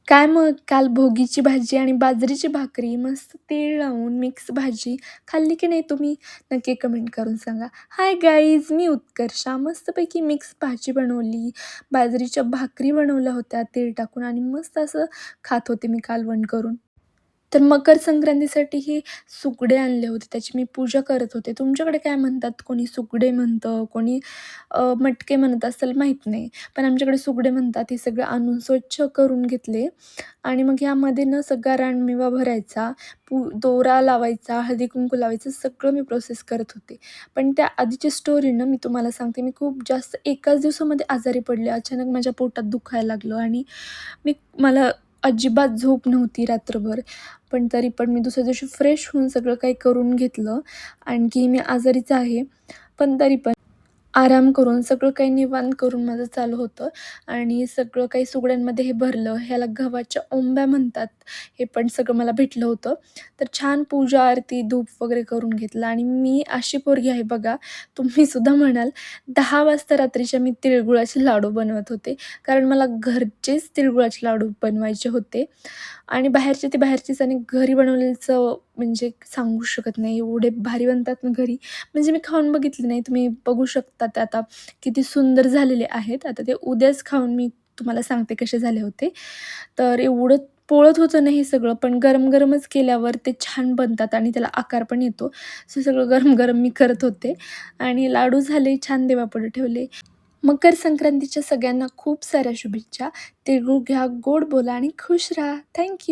काय मग काल भोगीची भाजी आणि बाजरीची भाकरी मस्त तीळ लावून मिक्स भाजी खाल्ली की नाही तुम्ही? नक्की कमेंट करून सांगा. हाय गाईज, मी उत्कर्षा. मस्तपैकी मिक्स भाजी बनवली, बाजरीच्या भाकरी बनवल्या होत्या तीळ टाकून आणि मस्त असं खात होते मी कालवण करून. तर मकर संक्रांतीसाठी हे सुगडे आणले होते, त्याची मी पूजा करत होते. तुमच्याकडे काय म्हणतात? कोणी सुगडे म्हणतं, कोणी मटके म्हणत असेल माहीत नाही. पण आमच्याकडे सुगडे म्हणतात. हे सगळं आणून स्वच्छ करून घेतले आणि मग ह्यामध्ये ना सगळा रानमेवा भरायचा, दोरा लावायचा, हळदी-कुंकू लावायचं, सगळं मी प्रोसेस करत होते. पण त्या आधीची स्टोरी ना मी तुम्हाला सांगते. मी खूप जास्त एकाच दिवसामध्ये आजारी पडले. अचानक माझ्या पोटात दुखायला लागलं आणि मला अजिबात झोप नव्हती रात्रभर. पण तरी पण मी दुसऱ्या दिवशी फ्रेश होऊन सगळं काही करून घेतलं. आणखी मी आजारीच आहे, पण तरी पण आराम करून सगळं काही निवांत करून माझं चालू होतं आणि सगळं काही सुगड्यांमध्ये हे भरलं. ह्याला गव्हाच्या ओंब्या म्हणतात. हे पण सगळं मला भेटलं होतं. तर छान पूजा, आरती, धूप वगैरे करून घेतलं आणि मी अशी पोरगी आहे बघा, तुम्ही सुद्धा म्हणाल 10 वाजता रात्रीच्या मी तिळगुळाचे लाडू बनवत होते. कारण मला घरचेच तिळगुळाचे लाडू बनवायचे होते आणि बाहेरचे ते बाहेरचेच आणि घरी बनवलेली चव म्हणजे सांगू शकत नाही. एवढे भारी बनतात ना घरी. म्हणजे मी खाऊन बघितले नाही. तुम्ही बघू शकता ते आता किती सुंदर झालेले आहेत. आता ते उद्याच खाऊन मी तुम्हाला सांगते कसे झाले होते. तर एवढं पोळत होतं ना हे सगळं, पण गरम-गरमच केल्यावर ते छान बनतात आणि त्याला आकार पण येतो. सो सगळं गरम-गरम मी करत होते आणि लाडू झाले, छान देवापुढे ठेवले. मकर संक्रांतीच्या सगळ्यांना खूप साऱ्या शुभेच्छा. तिळगूळ घ्या, गोड बोला आणि खुश राहा. थँक